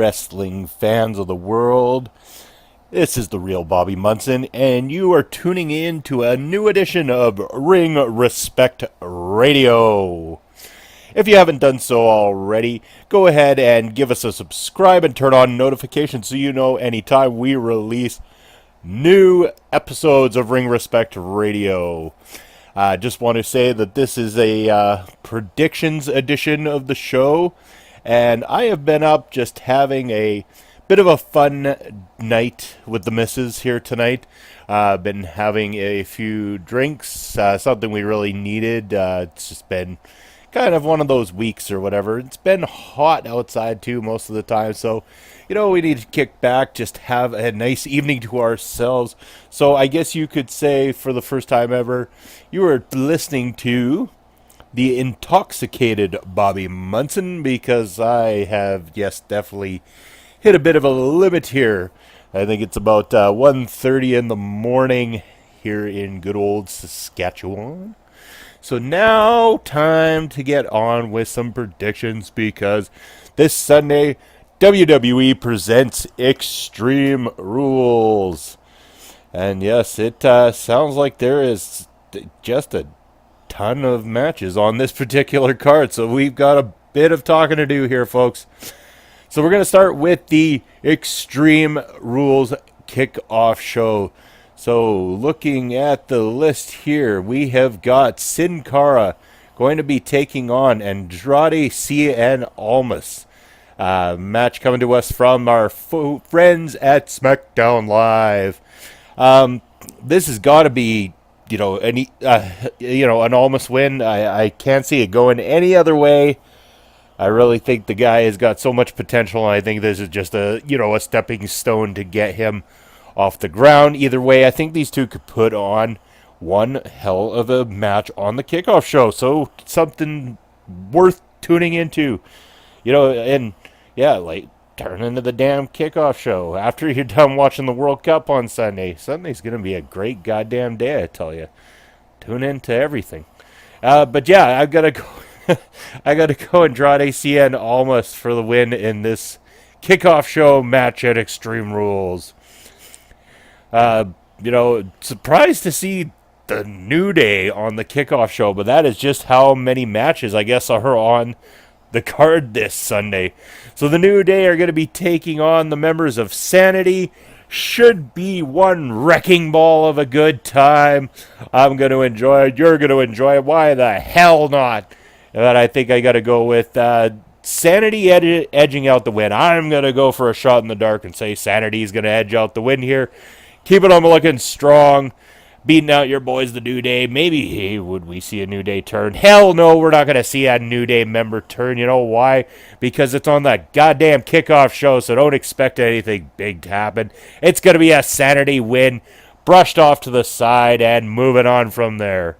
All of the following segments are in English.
wrestling fans of the world. This is the real Bobby Munson, and you are tuning in to a new edition of Ring Respect Radio. If you haven't done so already, go ahead and give us a subscribe and turn on notifications so you know anytime we release new episodes of Ring Respect Radio. I just want to say that this is a predictions edition of the show, and I have been up just having a bit of a fun night with the missus here tonight. Been having a few drinks, something we really needed. It's just been kind of one of those weeks or whatever. It's been hot outside too most of the time, so we need to kick back, just have a nice evening to ourselves. So I guess you could say, for the first time ever, you are listening to the Intoxicated Bobby Munson, because I have, yes, definitely hit a bit of a limit here. I think it's about 1:30 in the morning here in good old Saskatchewan. So now, time to get on with some predictions, because this Sunday, WWE presents Extreme Rules. And yes, it sounds like there is just a ton of matches on this particular card, so we've got a bit of talking to do here, folks. So we're going to start with the Extreme Rules kickoff show. So looking at the list here, we have got Sin Cara going to be taking on Andrade Cien Almas. Match coming to us from our friends at SmackDown Live. This has got to be, an Almas win. I can't see it going any other way. I really think the guy has got so much potential, and I think this is just a stepping stone to get him off the ground. Either way, I think these two could put on one hell of a match on the kickoff show. So something worth tuning into, and yeah, turn into the damn kickoff show after you're done watching the World Cup on Sunday. Sunday's going to be a great goddamn day, I tell you. Tune into everything. But yeah, I've got to go. I got to go Andrade Cien Almas for the win in this kickoff show match at Extreme Rules. Surprised to see the New Day on the kickoff show, but that is just how many matches, I guess, are on the card this Sunday. So the New Day are going to be taking on the members of Sanity. Should be one wrecking ball of a good time. I'm going to enjoy it. You're going to enjoy it. Why the hell not? But I think I got to go with Sanity edging out the win. I'm going to go for a shot in the dark and say Sanity's going to edge out the win here. Keeping them looking strong. Beating out your boys, the New Day. Maybe, would we see a New Day turn? Hell no, we're not going to see a New Day member turn. You know why? Because it's on that goddamn kickoff show, so don't expect anything big to happen. It's going to be a Sanity win, brushed off to the side, and moving on from there.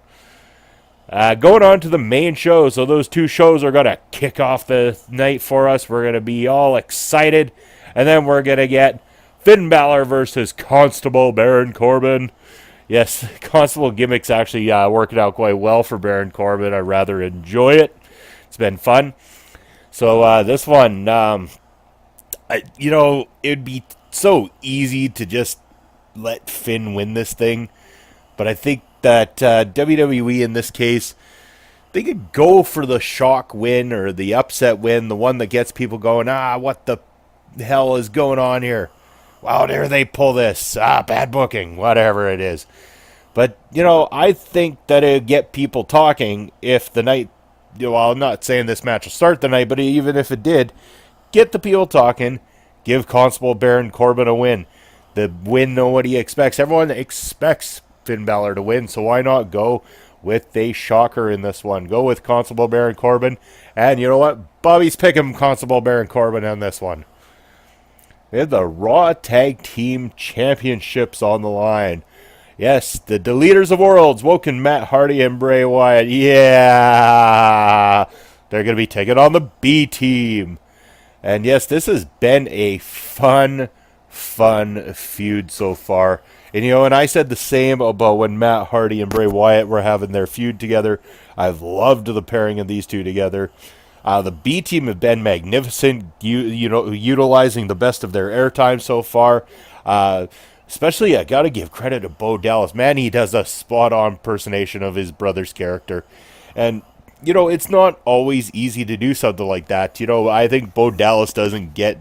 Going on to the main show, so those two shows are going to kick off the night for us. We're going to be all excited, and then we're going to get Finn Balor versus Constable Baron Corbin. Yes, Constable gimmick's actually working out quite well for Baron Corbin. I rather enjoy it. It's been fun. So this one, it'd be so easy to just let Finn win this thing. But I think that WWE in this case, they could go for the shock win or the upset win, the one that gets people going, what the hell is going on here? Wow, there they pull this. Bad booking, whatever it is. But, I think that it would get people talking if the night, I'm not saying this match will start the night, but even if it did, get the people talking, give Constable Baron Corbin a win. The win nobody expects. Everyone expects Finn Balor to win, so why not go with a shocker in this one? Go with Constable Baron Corbin, and you know what? Bobby's picking Constable Baron Corbin on this one. We have the Raw Tag Team Championships on the line. Yes, the Deleters of Worlds, Woken, Matt Hardy, and Bray Wyatt. Yeah! They're going to be taking on the B Team. And yes, this has been a fun feud so far. And and I said the same about when Matt Hardy and Bray Wyatt were having their feud together. I've loved the pairing of these two together. The B team have been magnificent, utilizing the best of their airtime so far. Especially, I got to give credit to Bo Dallas. Man, he does a spot-on impersonation of his brother's character. And, it's not always easy to do something like that. I think Bo Dallas doesn't get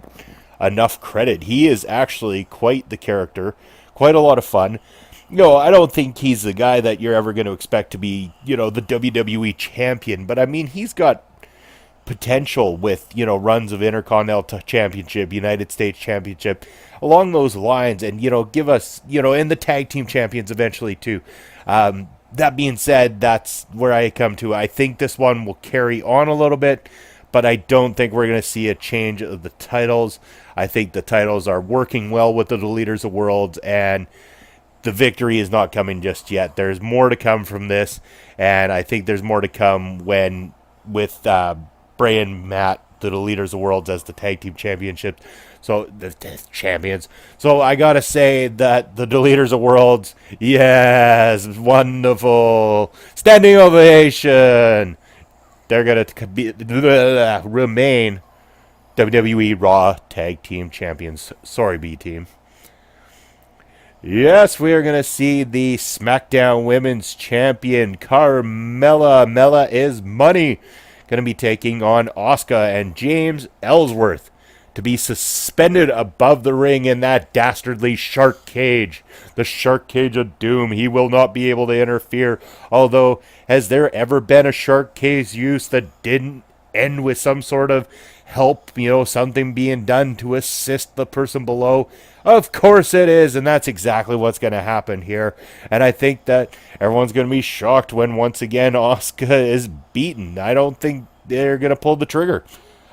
enough credit. He is actually quite the character, quite a lot of fun. I don't think he's the guy that you're ever going to expect to be, the WWE champion. But, I mean, he's got potential with, runs of Intercontinental Championship, United States Championship, along those lines, and, give us, and the tag team champions eventually, too. That being said, that's where I come to. I think this one will carry on a little bit, but I don't think we're going to see a change of the titles. I think the titles are working well with the Leaders of Worlds, and the victory is not coming just yet. There's more to come from this, and I think there's more to come with Bray and Matt, the Leaders of Worlds, as the tag team championships. So the champions. So I gotta say that the Leaders of Worlds, yes, wonderful, standing ovation. They're gonna remain WWE Raw Tag Team Champions. Sorry, B Team. Yes, we are going to see the SmackDown Women's Champion, Carmella. Mella is money. Going to be taking on Asuka and James Ellsworth to be suspended above the ring in that dastardly shark cage. The shark cage of doom. He will not be able to interfere. Although, has there ever been a shark cage use that didn't end with some sort of help, something being done to assist the person below? Of course it is, and that's exactly what's going to happen here. And I think that everyone's going to be shocked when, once again, Asuka is beaten. I don't think they're going to pull the trigger.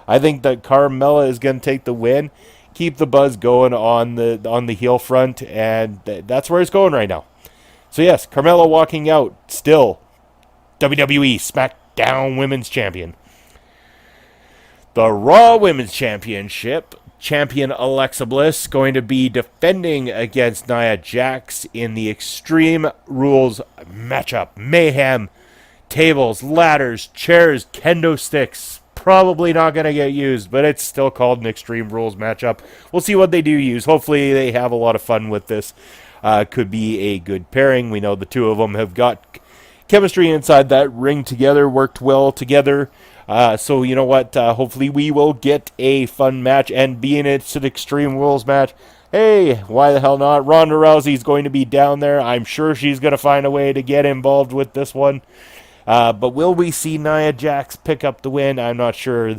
I think that Carmella is going to take the win, keep the buzz going on the heel front, and that's where it's going right now. So yes, Carmella walking out, still WWE SmackDown Women's Champion. The Raw Women's Championship, champion Alexa Bliss going to be defending against Nia Jax in the Extreme Rules matchup. Mayhem, tables, ladders, chairs, kendo sticks. Probably not going to get used, but it's still called an Extreme Rules matchup. We'll see what they do use. Hopefully they have a lot of fun with this. Could be a good pairing. We know the two of them have got chemistry inside that ring together, worked well together. So you know what? Hopefully we will get a fun match, and being it's an Extreme Rules match, hey, why the hell not? Ronda Rousey's going to be down there. I'm sure she's going to find a way to get involved with this one. But will we see Nia Jax pick up the win? I'm not sure.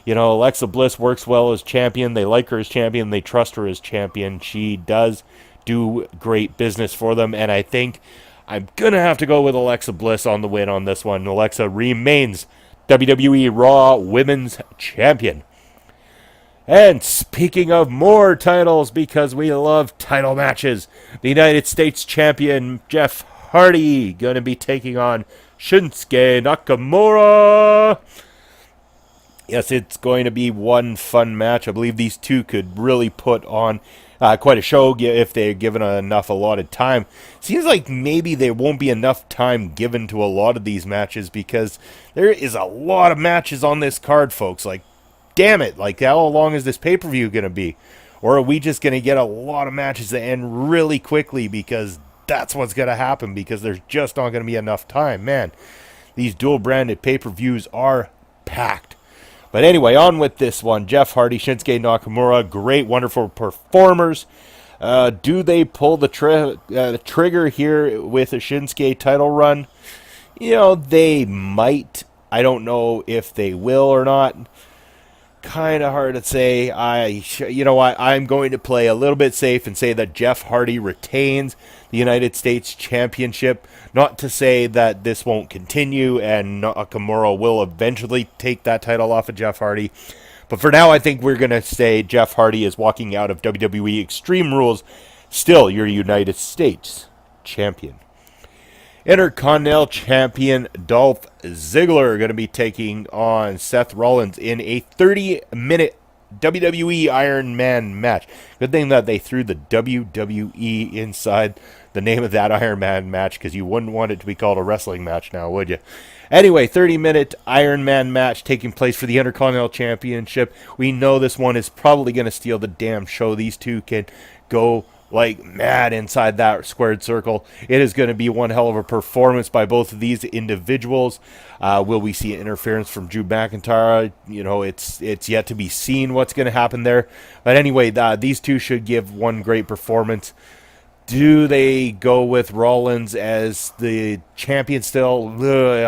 Alexa Bliss works well as champion. They like her as champion. They trust her as champion. She does do great business for them, and I think I'm going to have to go with Alexa Bliss on the win on this one. Alexa remains WWE Raw Women's Champion. And speaking of more titles, because we love title matches, the United States Champion Jeff Hardy going to be taking on Shinsuke Nakamura. Yes, it's going to be one fun match. I believe these two could really put on quite a show if they're given enough allotted time. Seems like maybe there won't be enough time given to a lot of these matches because there is a lot of matches on this card, folks. Like, damn it. Like, how long is this pay-per-view going to be? Or are we just going to get a lot of matches that end really quickly because that's what's going to happen because there's just not going to be enough time? Man, these dual-branded pay-per-views are packed. But anyway, on with this one. Jeff Hardy, Shinsuke Nakamura, great, wonderful performers. Do they pull the trigger here with a Shinsuke title run? They might. I don't know if they will or not. Kind of hard to say. I'm going to play a little bit safe and say that Jeff Hardy retains the United States Championship. Not to say that this won't continue and Nakamura will eventually take that title off of Jeff Hardy. But for now, I think we're going to say Jeff Hardy is walking out of WWE Extreme Rules, still your United States Champion. Intercontinental Champion Dolph Ziggler going to be taking on Seth Rollins in a 30-minute WWE Iron Man match. Good thing that they threw the WWE inside the name of that Iron Man match, because you wouldn't want it to be called a wrestling match now, would you? Anyway, 30-minute Iron Man match taking place for the Intercontinental Championship. We know this one is probably going to steal the damn show. These two can go like mad inside that squared circle. It is going to be one hell of a performance by both of these individuals. Will we see interference from Drew McIntyre? You know, it's yet to be seen what's going to happen there. But anyway, these two should give one great performance. Do they go with Rollins as the champion still?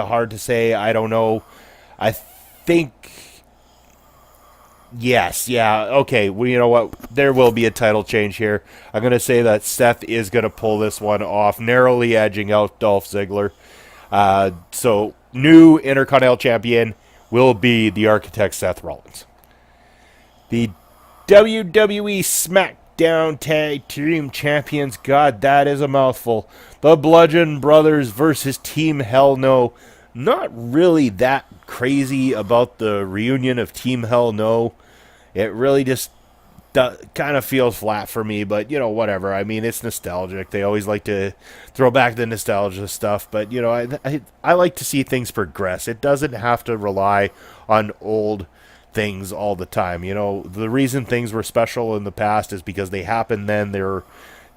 Hard to say. I don't know. I think yes. Yeah. Okay. Well, you know what? There will be a title change here. I'm going to say that Seth is going to pull this one off, narrowly edging out Dolph Ziggler. So, new Intercontinental Champion will be the Architect Seth Rollins. The WWE SmackDown Tag Team Champions. God, that is a mouthful. The Bludgeon Brothers versus Team Hell No. Not really that crazy about the reunion of Team Hell No. It really just kind of feels flat for me, but, you know, whatever. I mean, it's nostalgic. They always like to throw back the nostalgia stuff, but, you know, I like to see things progress. It doesn't have to rely on old things all the time. You know, the reason things were special in the past is because they happened then, they were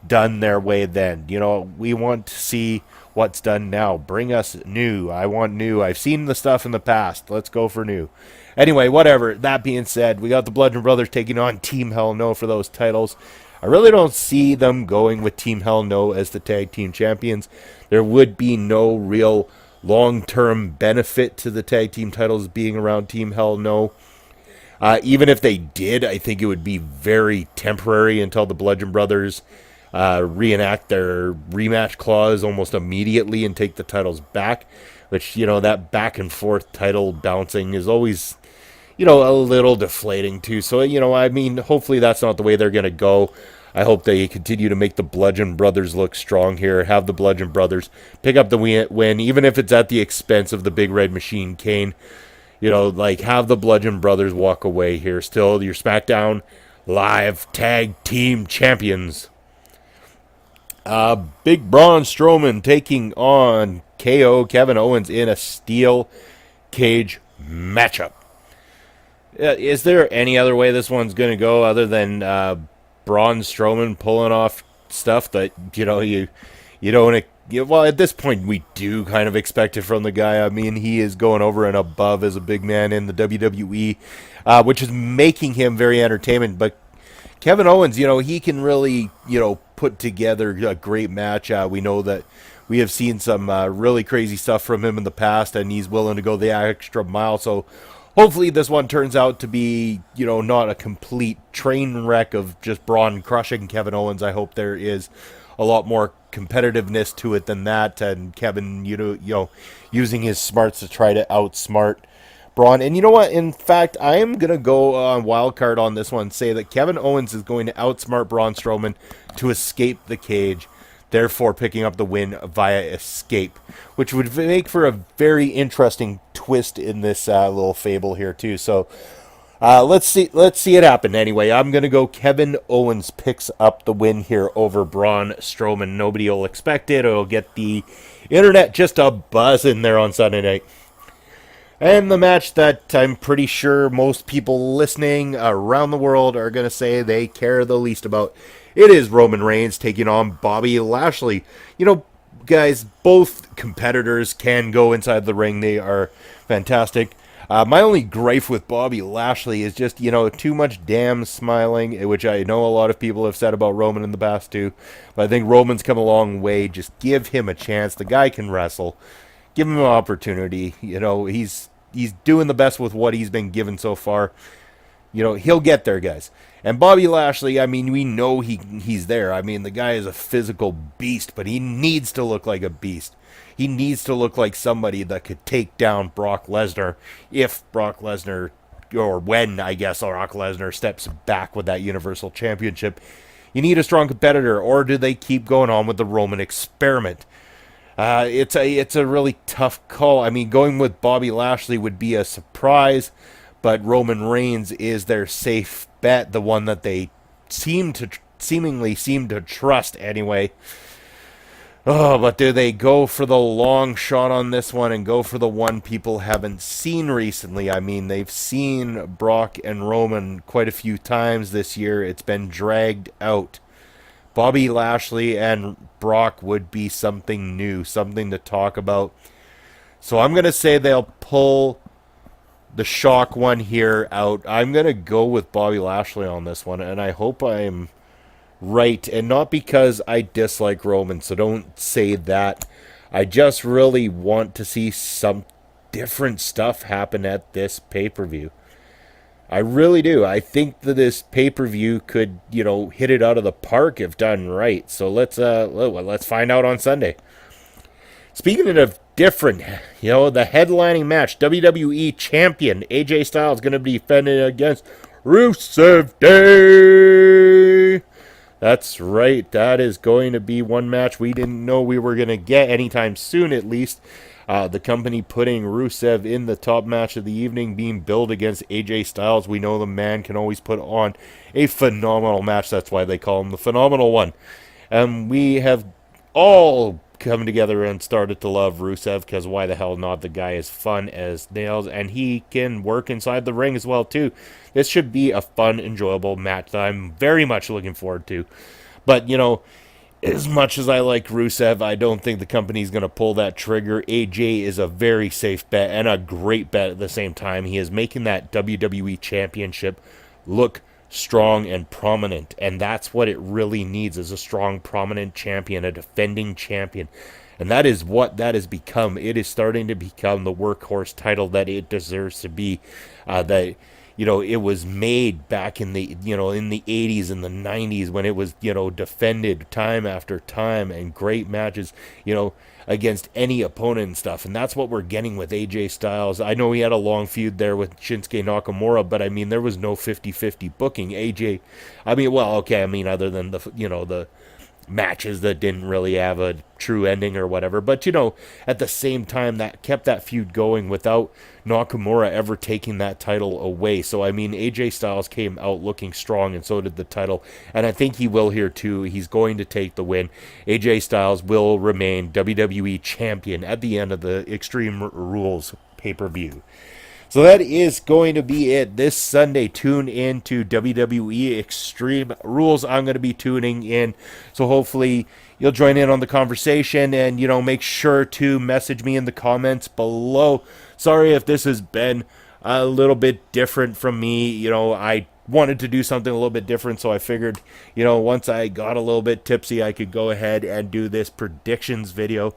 done their way then. You know, we want to see what's done now. Bring us new. I want new. I've seen the stuff in the past. Let's go for new. Anyway, whatever. That being said, we got the Bludgeon Brothers taking on Team Hell No for those titles. I really don't see them going with Team Hell No as the tag team champions. There would be no real long-term benefit to the tag team titles being around Team Hell No. Even if they did, I think it would be very temporary until the Bludgeon Brothers reenact their rematch clause almost immediately and take the titles back. Which, you know, that back and forth title bouncing is always, you know, a little deflating too. So, you know, I mean, hopefully that's not the way they're going to go. I hope they continue to make the Bludgeon Brothers look strong here. Have the Bludgeon Brothers pick up the win, even if it's at the expense of the Big Red Machine, Kane. You know, like, have the Bludgeon Brothers walk away here. Still, your SmackDown Live Tag Team Champions. Big Braun Strowman taking on KO Kevin Owens in a steel cage matchup. Is there any other way this one's going to go other than Braun Strowman pulling off stuff that, you know, you don't... well, at this point, we do kind of expect it from the guy. I mean, he is going over and above as a big man in the WWE, which is making him very entertaining. But Kevin Owens, you know, he can really, you know, put together a great match. We know that we have seen some really crazy stuff from him in the past, and he's willing to go the extra mile. So hopefully this one turns out to be, you know, not a complete train wreck of just Braun crushing Kevin Owens. I hope there is a lot more competitiveness to it than that, and Kevin, you know, using his smarts to try to outsmart Braun. And you know what? In fact, I am going to go on wild card on this one, say that Kevin Owens is going to outsmart Braun Strowman to escape the cage, therefore picking up the win via escape, which would make for a very interesting twist in this little fable here too. So let's see it happen. Anyway, I'm going to go Kevin Owens picks up the win here over Braun Strowman. Nobody will expect it. It'll get the internet just a buzz in there on Sunday night. And the match that I'm pretty sure most people listening around the world are going to say they care the least about. It is Roman Reigns taking on Bobby Lashley. You know, guys, both competitors can go inside the ring. They are fantastic. My only gripe with Bobby Lashley is just, you know, too much damn smiling, which I know a lot of people have said about Roman in the past too. But I think Roman's come a long way. Just give him a chance. The guy can wrestle. Give him an opportunity. You know, he's doing the best with what he's been given so far. You know, he'll get there, guys. And Bobby Lashley, I mean, we know he's there. I mean, the guy is a physical beast, but he needs to look like a beast. He needs to look like somebody that could take down Brock Lesnar if Brock Lesnar, or when, I guess, Brock Lesnar steps back with that Universal Championship. You need a strong competitor, or do they keep going on with the Roman experiment? It's a really tough call. I mean, going with Bobby Lashley would be a surprise, but Roman Reigns is their safe bet, the one that they seemingly seem to trust anyway. Oh, but do they go for the long shot on this one and go for the one people haven't seen recently? I mean, they've seen Brock and Roman quite a few times this year. It's been dragged out. Bobby Lashley and Brock would be something new, something to talk about. So I'm going to say they'll pull the shock one here out. I'm going to go with Bobby Lashley on this one, and I hope I'm right, and not because I dislike Roman, so don't say that. I just really want to see some different stuff happen at this pay-per-view. I really do. I think that this pay-per-view could, hit it out of the park if done right. So let's find out on Sunday. Speaking of different, the headlining match, WWE Champion AJ Styles is going to be defending against Rusev Day. That's right. That is going to be one match we didn't know we were going to get anytime soon, at least. The company putting Rusev in the top match of the evening, being billed against AJ Styles. We know the man can always put on a phenomenal match. That's why they call him the Phenomenal One. And we have all come together and started to love Rusev, because why the hell not? The guy is fun as nails, and he can work inside the ring as well, too. This should be a fun, enjoyable match that I'm very much looking forward to. But, as much as I like Rusev, I don't think the company's going to pull that trigger. AJ is a very safe bet and a great bet at the same time. He is making that WWE Championship look strong and prominent, and that's what it really needs, is a strong, prominent champion, a defending champion. And that is what that has become. It is starting to become the workhorse title that it deserves to be. It was made back in the 80s and the 90s, when it was, defended time after time, and great matches, against any opponent and stuff. And that's what we're getting with AJ Styles. I know he had a long feud there with Shinsuke Nakamura, but I mean, there was no 50-50 booking. AJ, other than the matches that didn't really have a true ending or whatever, but at the same time, that kept that feud going without Nakamura ever taking that title away. So I mean, AJ Styles came out looking strong, and so did the title, and I think he will here too. He's going to take the win. AJ Styles will remain WWE Champion at the end of the Extreme Rules pay-per-view. So that is going to be it this Sunday. Tune in to WWE Extreme Rules. I'm going to be tuning in, so hopefully you'll join in on the conversation, and make sure to message me in the comments below. Sorry if this has been a little bit different from me. I wanted to do something a little bit different, so I figured, once I got a little bit tipsy, I could go ahead and do this predictions video.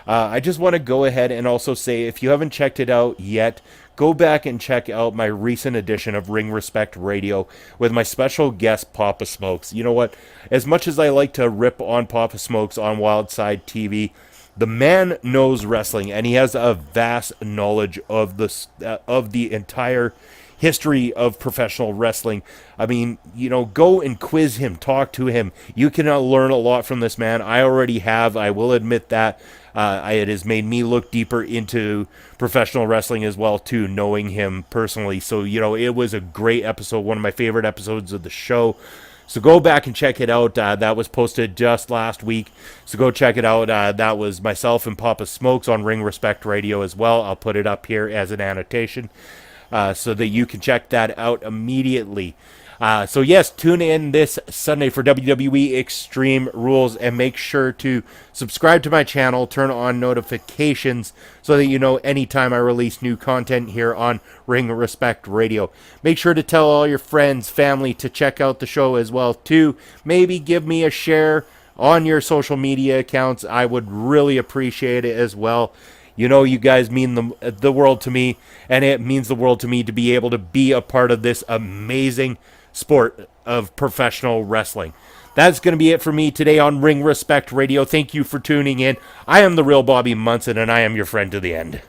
I just want to go ahead and also say, if you haven't checked it out yet, go back and check out my recent edition of Ring Respect Radio with my special guest, Papa Smokes. You know what? As much as I like to rip on Papa Smokes on Wildside TV, the man knows wrestling, and he has a vast knowledge of the entire history of professional wrestling. I mean, go and quiz him, talk to him. You can learn a lot from this man. I already have. I will admit that. It has made me look deeper into professional wrestling as well, too, knowing him personally. So, it was a great episode, one of my favorite episodes of the show. So go back and check it out. That was posted just last week. So go check it out. That was myself and Papa Smokes on Ring Respect Radio as well. I'll put it up here as an annotation so that you can check that out immediately. So yes, tune in this Sunday for WWE Extreme Rules, and make sure to subscribe to my channel, turn on notifications so that you know anytime I release new content here on Ring Respect Radio. Make sure to tell all your friends, family to check out the show as well too. Maybe give me a share on your social media accounts. I would really appreciate it as well. You guys mean the world to me, and it means the world to me to be able to be a part of this amazing sport of professional wrestling. That's going to be it for me today on Ring Respect Radio. Thank you for tuning in. I am the real Bobby Munson, and I am your friend to the end.